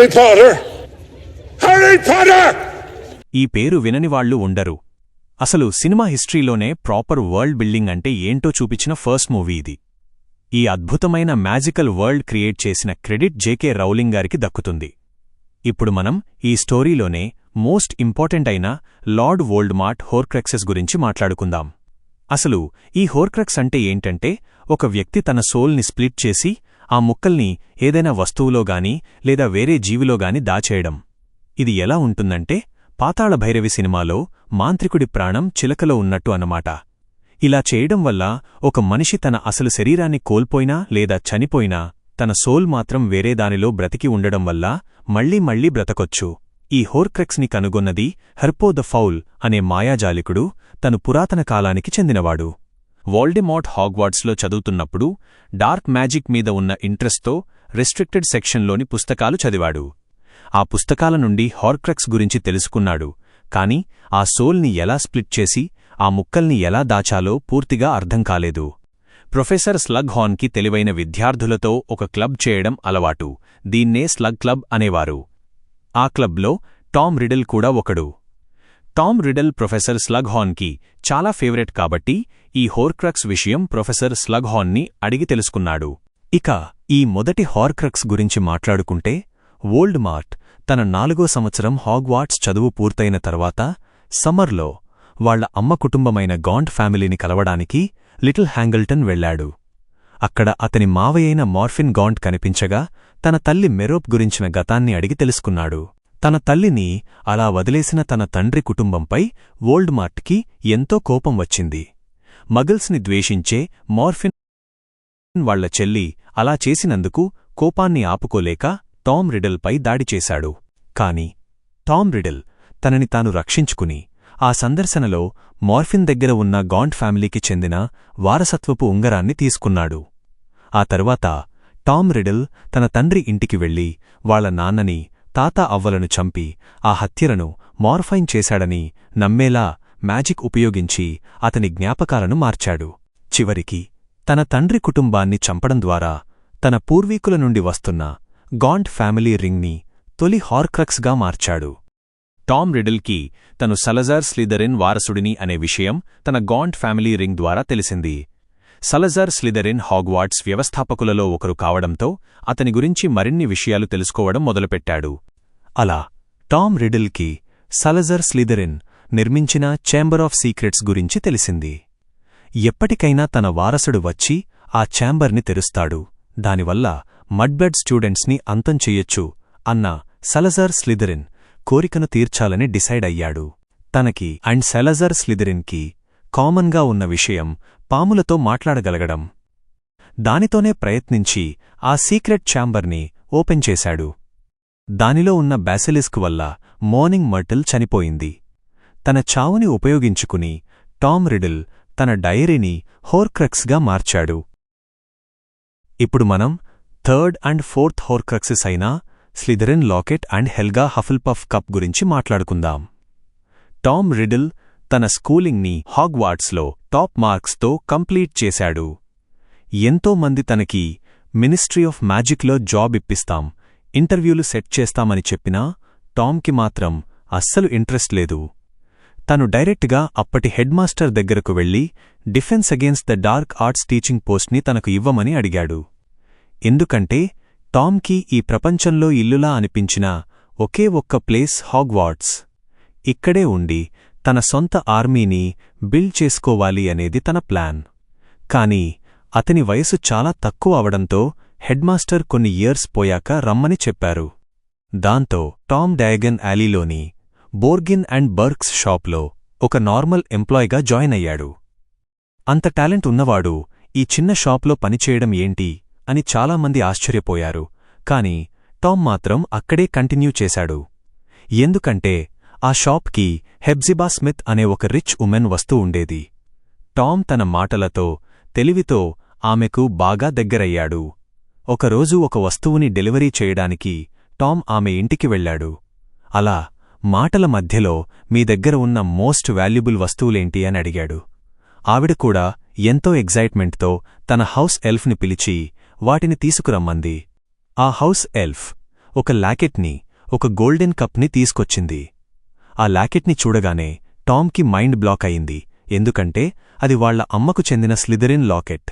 Harry Potter! Harry Potter! ఈ పేరు వినని వాళ్ళు ఉండరు. అసలు సినిమా హిస్టరీలోనే ప్రాపర్ వరల్డ్ బిల్డింగ్ అంటే ఏంటో చూపించిన ఫస్ట్ మూవీ ఇది. ఈ అద్భుతమైన మ్యాజికల్ వరల్డ్ క్రియేట్ చేసిన క్రెడిట్ జేకే రౌలింగ్ గారికి దక్కుతుంది. ఇప్పుడు మనం ఈ స్టోరీలోనే మోస్ట్ ఇంపార్టెంట్ అయిన లార్డ్ వోల్డెమార్ట్ హోర్క్రక్సెస్ గురించి మాట్లాడుకుందాం. అసలు ఈ హోర్క్రక్స్ అంటే ఏంటంటే ఒక వ్యక్తి తన సోల్ని స్ప్లిట్ చేసి ఆ ముక్కల్ని ఏదైనా వస్తువులోగాని లేదా వేరే జీవిలోగాని దాచేయడం. ఇది ఎలా ఉంటుందంటే పాతాళ భైరవి సినిమాలో మాంత్రికుడి ప్రాణం చిలకలో ఉన్నట్టు అన్నమాట. ఇలా చేయడం వల్ల ఒక మనిషి తన అసలు శరీరాన్ని కోల్పోయినా లేదా చనిపోయినా తన సోల్ మాత్రం వేరే దానిలో బ్రతికి ఉండడం వల్ల మళ్లీ బ్రతకొచ్చు. ఈ హోర్క్రక్స్ని కనుగొన్నది హెర్పో ద ఫౌల్ అనే మాయాజాలికుడు. తను పురాతన కాలానికి చెందినవాడు. వోల్డెమార్ట్ హాగ్వార్ట్స్లో చదువుతున్నప్పుడు డార్క్ మ్యాజిక్ మీద ఉన్న ఇంట్రెస్ట్తో రెస్ట్రిక్టెడ్ సెక్షన్లోని పుస్తకాలు చదివాడు. ఆ పుస్తకాల నుండి హోర్క్రక్స్ గురించి తెలుసుకున్నాడు. కాని ఆ సోల్ని ఎలా స్ప్లిట్ చేసి ఆ ముక్కల్ని ఎలా దాచాలో పూర్తిగా అర్థం కాలేదు. ప్రొఫెసర్ స్లగ్ హార్న్కి తెలివైన విద్యార్థులతో ఒక క్లబ్ చేయడం అలవాటు. దీన్నే స్లగ్ క్లబ్ అనేవారు. ఆ క్లబ్లో టామ్ రిడెల్ కూడా ఒకడు. టామ్ రిడెల్ ప్రొఫెసర్ స్లగ్ హార్న్కి చాలా ఫేవరెట్ కాబట్టి ఈ హోర్క్రక్స్ విషయం ప్రొఫెసర్ స్లగ్ హార్న్ని అడిగి తెలుసుకున్నాడు. ఇక ఈ మొదటి హోర్క్రక్స్ గురించి మాట్లాడుకుంటే వోల్డెమార్ట్ తన 4వ సంవత్సరం హాగ్వార్ట్స్ చదువు పూర్తయిన తర్వాత సమ్మర్లో వాళ్ల అమ్మ కుటుంబమైన గాంట్ ఫ్యామిలీని కలవడానికి లిటిల్ హ్యాంగిల్టన్ వెళ్లాడు. అక్కడ అతని మావయ్యైన మార్ఫిన్ గాంట్ కనిపించగా తన తల్లి మెరోప్ గురించిన గతాన్ని అడిగి తెలుసుకున్నాడు. తన తల్లిని అలా వదిలేసిన తన తండ్రి కుటుంబంపై వోల్డెమార్ట్కి ఎంతో కోపం వచ్చింది. మగల్స్ని ద్వేషించే మార్ఫిన్ వాళ్ల చెల్లి అలా చేసినందుకు కోపాన్ని ఆపుకోలేక టామ్ రిడెల్పై దాడి చేశాడు. కాని టామ్ రిడెల్ తనని తాను రక్షించుకుని ఆ సందర్శనలో మార్ఫిన్ దగ్గర ఉన్న గాంట్ ఫ్యామిలీకి చెందిన వారసత్వపు ఉంగరాన్ని తీసుకున్నాడు. ఆ తరువాత టామ్ రిడెల్ తన తండ్రి ఇంటికి వెళ్లి వాళ్ల నాన్నని తాత అవ్వలను చంపి ఆ హత్యలను మార్ఫైన్ చేశాడని నమ్మేలా మ్యాజిక్ ఉపయోగించి అతని జ్ఞాపకాలను మార్చాడు. చివరికి తన తండ్రి కుటుంబాన్ని చంపడం ద్వారా తన పూర్వీకుల నుండి వస్తున్న గాంట్ ఫ్యామిలీ రింగ్ని తొలి హార్క్రక్స్గా మార్చాడు. టామ్ రిడెల్కి తను సలజార్ స్లిథెరిన్ వారసుడిని అనే విషయం తన గాంట్ ఫ్యామిలీ రింగ్ ద్వారా తెలిసింది. సలజార్ స్లిథెరిన్ హాగ్వార్ట్స్ వ్యవస్థాపకులలో ఒకరు కావడంతో అతని గురించి మరిన్ని విషయాలు తెలుసుకోవడం మొదలుపెట్టాడు. అలా టామ్ రిడెల్కి సలజార్ స్లిథెరిన్ నిర్మించిన ఛాంబర్ ఆఫ్ సీక్రెట్స్ గురించి తెలిసింది. ఎప్పటికైనా తన వారసుడు వచ్చి ఆ ఛాంబర్ని తెరుస్తాడు, దానివల్ల మడ్బెడ్ స్టూడెంట్స్ని అంతం చెయ్యొచ్చు అన్న సలజార్ స్లిథెరిన్ కోరికను తీర్చాలని డిసైడ్ అయ్యాడు. తనకి అండ్ సలజార్ స్లిథెరిన్కి కామన్గా ఉన్న విషయం పాములతో మాట్లాడగలగడం. దానితోనే ప్రయత్నించి ఆ సీక్రెట్ ఛాంబర్ని ఓపెన్ చేశాడు. దానిలో ఉన్న బాసిలిస్క్ వల్ల మార్నింగ్ మర్టిల్ చనిపోయింది. తన చావుని ఉపయోగించుకుని టామ్ రిడెల్ తన డైరీని హోర్క్రక్స్గా మార్చాడు. ఇప్పుడు మనం థర్డ్ అండ్ ఫోర్త్ హోర్క్రక్సెస్ అయిన స్లిథెరిన్ లాకెట్ అండ్ హెల్గా హఫిల్పఫ్ కప్ గురించి మాట్లాడుకుందాం. టామ్ రిడెల్ తన స్కూలింగ్ని హాగ్వార్ట్స్లో టాప్ మార్క్స్తో కంప్లీట్ చేశాడు. ఎంతోమంది తనకి మినిస్ట్రీ ఆఫ్ మ్యాజిక్లో జాబ్ ఇప్పిస్తాం, ఇంటర్వ్యూలు సెట్ చేస్తామని చెప్పినా టామ్కి మాత్రం అస్సలు ఇంట్రెస్ట్ లేదు. తను డైరెక్ట్గా అప్పటి హెడ్ మాస్టర్ దగ్గరకు వెళ్లి defence against the dark arts teaching పోస్ట్ని తనకు ఇవ్వమని అడిగాడు. ఎందుకంటే టామ్కి ఈ ప్రపంచంలో ఇల్లులా అనిపించిన ఒకే ఒక్క ప్లేస్ హాగ్వార్ట్స్. ఇక్కడే ఉండి తన సొంత ఆర్మీని బిల్డ్ చేసుకోవాలి అనేది తన ప్లాన్. కాని అతని వయసు చాలా తక్కువ అవడంతో హెడ్మాస్టర్ కొన్ని ఇయర్స్ పోయాక రమ్మని చెప్పారు. దాంతో టామ్ డయాగన్ యాలీలోని బోర్గిన్ అండ్ బర్క్స్ షాప్లో ఒక నార్మల్ ఎంప్లాయ్గా జాయిన్ అయ్యాడు. అంత టాలెంట్ ఉన్నవాడు ఈ చిన్న షాప్లో పనిచేయడం ఏంటి అని చాలామంది ఆశ్చర్యపోయారు. కాని టామ్ మాత్రం అక్కడే కంటిన్యూ చేశాడు. ఎందుకంటే ఆ షాప్కి హెబ్జిబా స్మిత్ అనే ఒక రిచ్ ఉమెన్ వస్తూ ఉండేది. టామ్ తన మాటలతో తెలివితో ఆమెకు బాగా దగ్గరయ్యాడు. ఒకరోజు ఒక వస్తువుని డెలివరీ చేయడానికి టామ్ ఆమె ఇంటికి వెళ్లాడు. అలా మాటల మధ్యలో మీ దగ్గర ఉన్న మోస్ట్ వాల్యుబుల్ వస్తువులేంటి అని అడిగాడు. ఆవిడ కూడా ఎంతో ఎగ్జైట్మెంట్తో తన హౌస్ ఎల్ఫ్ని పిలిచి వాటిని తీసుకురమ్మంది. ఆ హౌస్ ఎల్ఫ్ ఒక లాకెట్ని, ఒక గోల్డెన్ కప్ని తీసుకొచ్చింది. ఆ లాకెట్ని చూడగానే టామ్కి మైండ్ బ్లాక్ అయింది, ఎందుకంటే అది వాళ్ల అమ్మకు చెందిన స్లిథెరిన్ లాకెట్.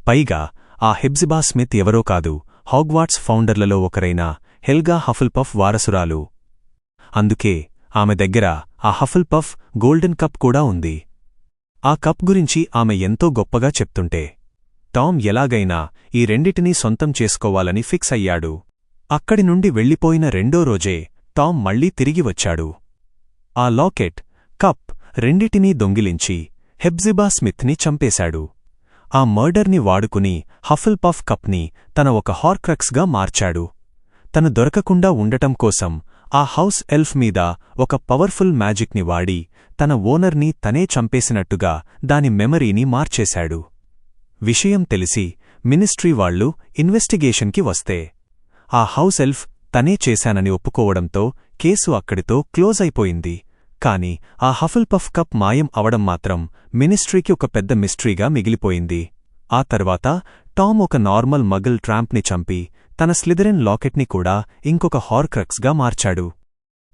పైగా ఆ హెబ్జిబా స్మిత్ ఎవరో కాదు, హాగ్వార్ట్స్ ఫౌండర్లలో ఒకరైన హెల్గా హఫుల్పఫ్ వారసురాలు. అందుకే ఆమె దగ్గర ఆ హఫుల్పఫ్ గోల్డెన్ కప్ కూడా ఉంది. ఆ కప్ గురించి ఆమె ఎంతో గొప్పగా చెప్తుంటే టామ్ ఎలాగైనా ఈ రెండిటినీ సొంతం చేసుకోవాలని ఫిక్స్ అయ్యాడు. అక్కడి నుండి వెళ్ళిపోయిన రెండో రోజే టామ్ మళ్లీ తిరిగి వచ్చాడు. ఆ లాకెట్, కప్ రెండిటినీ దొంగిలించి హెబ్జిబా స్మిత్ని చంపేశాడు. ఆ మర్డర్ని వాడుకుని హఫుల్పఫ్ కప్ని తన ఒక హార్క్రక్స్గా మార్చాడు. తను దొరకకుండా ఉండటం కోసం ఆ హౌస్ ఎల్ఫ్ మీద ఒక పవర్ఫుల్ మ్యాజిక్ని వాడి తన ఓనర్ని తనే చంపేసినట్టుగా దాని మెమరీని మార్చేశాడు. విషయం తెలిసి మినిస్ట్రీ వాళ్లు ఇన్వెస్టిగేషన్కి వస్తే ఆ హౌస్ ఎల్ఫ్ తనే చేశానని ఒప్పుకోవడంతో కేసు అక్కడితో క్లోజ్ అయిపోయింది. కాని ఆ హఫుల్పఫ్ కప్ మాయం అవడం మాత్రం మినిస్ట్రీకి ఒక పెద్ద మిస్టరీగా మిగిలిపోయింది. ఆ తర్వాత టామ్ ఒక నార్మల్ మగల్ ట్రాంప్ని చంపి తన స్లిథెరిన్ లాకెట్ని కూడా ఇంకొక హార్క్రక్స్గా మార్చాడు.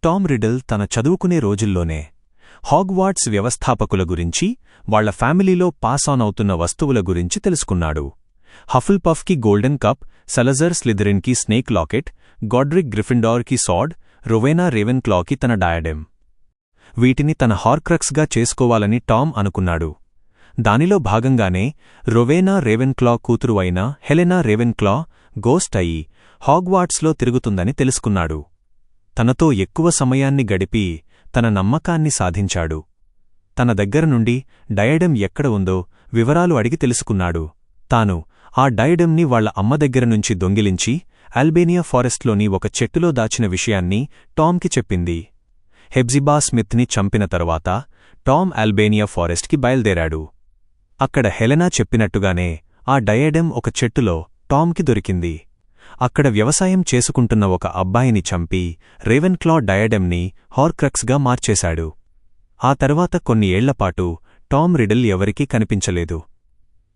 టామ్ రిడిల్ తన చదువుకునే రోజుల్లోనే హాగ్వార్ట్స్ వ్యవస్థాపకుల గురించి, వాళ్ల ఫ్యామిలీలో పాస్ ఆన్ అవుతున్న వస్తువుల గురించి తెలుసుకున్నాడు. హఫుల్పఫ్కి గోల్డెన్ కప్, సలజర్ స్లిథెరిన్కి స్నేక్ లాకెట్, గాడ్రిక్ గ్రిఫిండార్కి సాడ్, రొవేనా రేవెన్క్లాకి తన డయాడెమ్. వీటిని తన హార్క్రక్స్గా చేసుకోవాలని టామ్ అనుకున్నాడు. దానిలో భాగంగానే రొవేనా రేవెన్క్లా కూతురు అయిన హెలెనా రేవెన్క్లా గోస్ట్ అయి హాగ్వార్ట్స్లో తిరుగుతుందని తెలుసుకున్నాడు. తనతో ఎక్కువ సమయాన్ని గడిపి తన నమ్మకాన్ని సాధించాడు. తన దగ్గరనుండి డయాడెమ్ ఎక్కడ ఉందో వివరాలు అడిగి తెలుసుకున్నాడు. తాను ఆ డయాడెమ్ని వాళ్ల అమ్మ దగ్గరనుంచి దొంగిలించి అల్బేనియా ఫారెస్ట్లోని ఒక చెట్టులో దాచిన విషయాన్ని టామ్కి చెప్పింది. హెబ్జిబా స్మిత్ని చంపిన తరువాత టామ్ అల్బేనియా ఫారెస్ట్కి బయల్దేరాడు. అక్కడ హెలెనా చెప్పినట్టుగానే ఆ డయాడెమ్ ఒక చెట్టులో టామ్కి దొరికింది. అక్కడ వ్యవసాయం చేసుకుంటున్న ఒక అబ్బాయిని చంపి రేవెన్క్లా డయాడెమ్ని హార్క్రక్స్గా మార్చేశాడు. ఆ తర్వాత కొన్ని ఏళ్లపాటు టామ్ రిడిల్ ఎవరికీ కనిపించలేదు.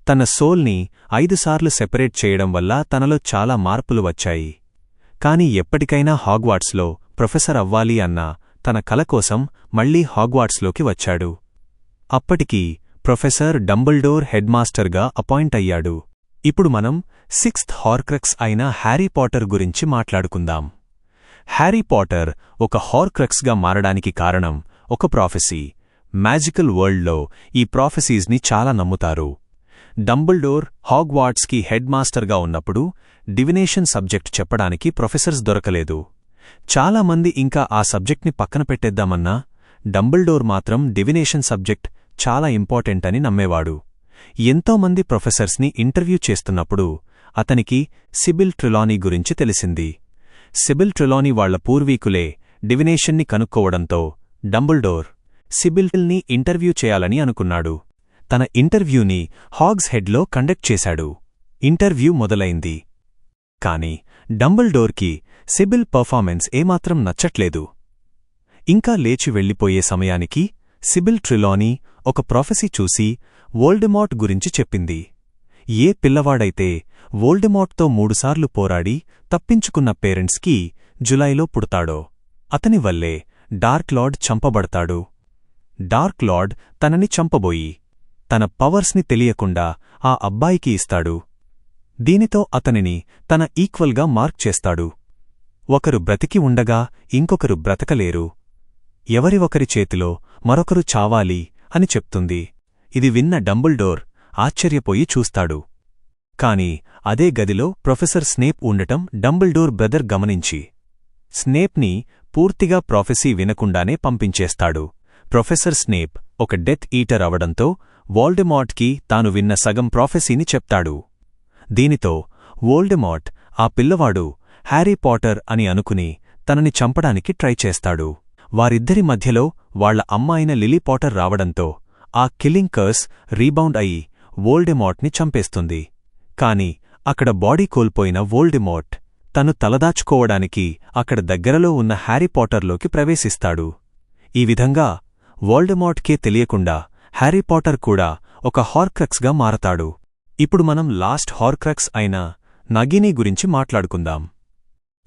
తన సోల్ని 5 సార్లు సెపరేట్ చేయడం వల్ల తనలో చాలా మార్పులు వచ్చాయి. కాని ఎప్పటికైనా హాగ్వార్ట్స్లో ప్రొఫెసర్ అవ్వాలి అన్న తన కల కోసం మళ్లీ హాగ్వార్ట్స్లోకి వచ్చాడు. అప్పటికి ప్రొఫెసర్ డంబుల్డోర్ హెడ్మాస్టర్గా అపాయింట్ అయ్యాడు. ఇప్పుడు మనం 6th హార్క్రక్స్ అయిన హ్యారీ పాటర్ గురించి మాట్లాడుకుందాం. హ్యారీ పాటర్ ఒక హార్క్రక్స్గా మారడానికి కారణం ఒక ప్రాఫెసీ. మ్యాజికల్ వరల్డ్లో ఈ ప్రాఫెసీస్ని చాలా నమ్ముతారు. డంబుల్డోర్ హాగ్వార్ట్స్కి హెడ్ మాస్టర్గా ఉన్నప్పుడు డివినేషన్ సబ్జెక్ట్ చెప్పడానికి ప్రొఫెసర్స్ దొరకలేదు. చాలామంది ఇంకా ఆ సబ్జెక్ట్ని పక్కన పెట్టేద్దామన్నా డంబుల్డోర్ మాత్రం డివినేషన్ సబ్జెక్ట్ చాలా ఇంపార్టెంట్ అని నమ్మేవాడు. ఎంతోమంది ప్రొఫెసర్స్ని ఇంటర్వ్యూ చేస్తున్నప్పుడు అతనికి సిబిల్ ట్రెలానీ గురించి తెలిసింది. సిబిల్ ట్రెలానీ వాళ్ల పూర్వీకులే డివినేషన్ని కనుక్కోవడంతో డంబుల్డోర్ సిబిల్ని ఇంటర్వ్యూ చేయాలని అనుకున్నాడు. తన ఇంటర్వ్యూని హాగ్స్ హెడ్లో కండక్ట్ చేశాడు. ఇంటర్వ్యూ మొదలైంది. కాని డంబుల్డోర్కి సిబిల్ పర్ఫార్మెన్స్ ఏమాత్రం నచ్చట్లేదు. ఇంకా లేచి వెళ్ళిపోయే సమయానికి సిబిల్ ట్రెలానీ ఒక ప్రొఫెసీ చూసి వోల్డెమార్ట్ గురించి చెప్పింది. ఏ పిల్లవాడైతే వోల్డెమార్ట్తో 3 సార్లు పోరాడి తప్పించుకున్న పేరెంట్స్కి జులైలో పుడతాడో అతని వల్లే డార్క్ లార్డ్ చంపబడతాడు. డార్క్ లార్డ్ తనని చంపబోయి తన పవర్స్ని తెలియకుండా ఆ అబ్బాయికి ఇస్తాడు. దీనితో అతనిని తన ఈక్వల్గా మార్క్ చేస్తాడు. ఒకరు బ్రతికి ఉండగా ఇంకొకరు బ్రతకలేరు. ఎవరి ఒకరి చేతిలో మరొకరు చావాలి అని చెప్తుంది. ఇది విన్న డంబుల్డోర్ ఆశ్చర్యపోయి చూస్తాడు. కాని అదే గదిలో ప్రొఫెసర్ స్నేప్ ఉండటం డంబుల్డోర్ బ్రదర్ గమనించి స్నేప్ని పూర్తిగా ప్రాఫెసీ వినకుండానే పంపించేస్తాడు. ప్రొఫెసర్ స్నేప్ ఒక డెత్ ఈటర్ అవడంతో వోల్డెమార్ట్కి తాను విన్న సగం ప్రాఫెసీని చెప్తాడు. దీనితో వోల్డెమార్ట్ ఆ పిల్లవాడు హ్యారీ పాటర్ అని అనుకుని తనని చంపడానికి ట్రై చేస్తాడు. వారిద్దరి మధ్యలో వాళ్ల అమ్మాయిన లిలీ పాటర్ రావడంతో ఆ కిల్లింగ్ కర్స్ రీబౌండ్ అయి వోల్డెమార్ట్ని చంపేస్తుంది. కాని అక్కడ బాడీ కోల్పోయిన వోల్డెమార్ట్ తను తలదాచుకోవడానికి అక్కడ దగ్గరలో ఉన్న హ్యారీ పాటర్లోకి ప్రవేశిస్తాడు. ఈ విధంగా వోల్డెమార్ట్కే తెలియకుండా హ్యారీ పాటర్ కూడా ఒక హార్క్రక్స్గా మారతాడు. ఇప్పుడు మనం లాస్ట్ హార్క్రక్స్ అయిన నగిని గురించి మాట్లాడుకుందాం.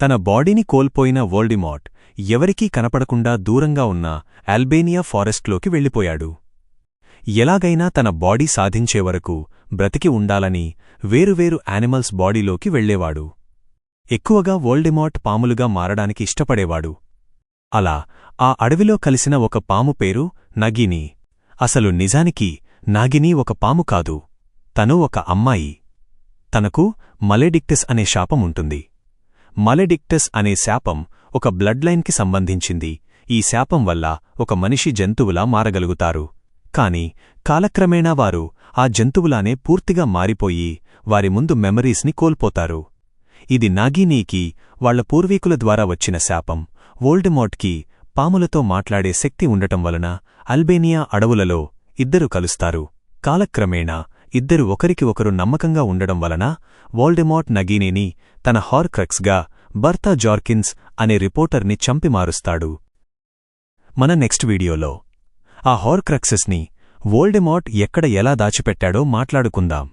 తన బాడీని కోల్పోయిన వోల్డెమార్ట్ ఎవరికీ కనపడకుండా దూరంగా ఉన్న అల్బేనియా ఫారెస్ట్లోకి వెళ్ళిపోయాడు. ఎలాగైనా తన బాడీ సాధించే వరకు బ్రతికి ఉండాలని వేరువేరు యానిమల్స్ బాడీలోకి వెళ్లేవాడు. ఎక్కువగా వోల్డెమార్ట్ పాములుగా మారడానికి ఇష్టపడేవాడు. అలా ఆ అడవిలో కలిసిన ఒక పాము పేరు నగిని. అసలు నిజానికి నాగిని ఒక పాము కాదు, తను ఒక అమ్మాయి. తనకు మలెడిక్టస్ అనే శాపం ఉంటుంది. మలెడిక్టస్ అనే శాపం ఒక బ్లడ్ లైన్కి సంబంధించింది. ఈ శాపం వల్ల ఒక మనిషి జంతువులా మారగలుగుతారు. కాని కాలక్రమేణా వారు ఆ జంతువులానే పూర్తిగా మారిపోయి వారి ముందు మెమరీస్ని కోల్పోతారు. ఇది నాగినీకి వాళ్ల పూర్వీకుల ద్వారా వచ్చిన శాపం. వోల్డెమార్ట్కి పాములతో మాట్లాడే శక్తి ఉండటం వలన అల్బేనియా అడవులలో ఇద్దరు కలుస్తారు. కాలక్రమేణా ఇద్దరు ఒకరికి ఒకరు నమ్మకంగా ఉండడం వలన వోల్డెమార్ట్ నగినీని తన హార్క్రక్స్గా బర్తా జార్కిన్స్ అనే రిపోర్టర్ని చంపిమారుస్తాడు. మన నెక్స్ట్ వీడియోలో ఆ హార్క్రక్సెస్ని వోల్డెమార్ట్ ఎక్కడ ఎలా దాచిపెట్టాడో మాట్లాడుకుందాం.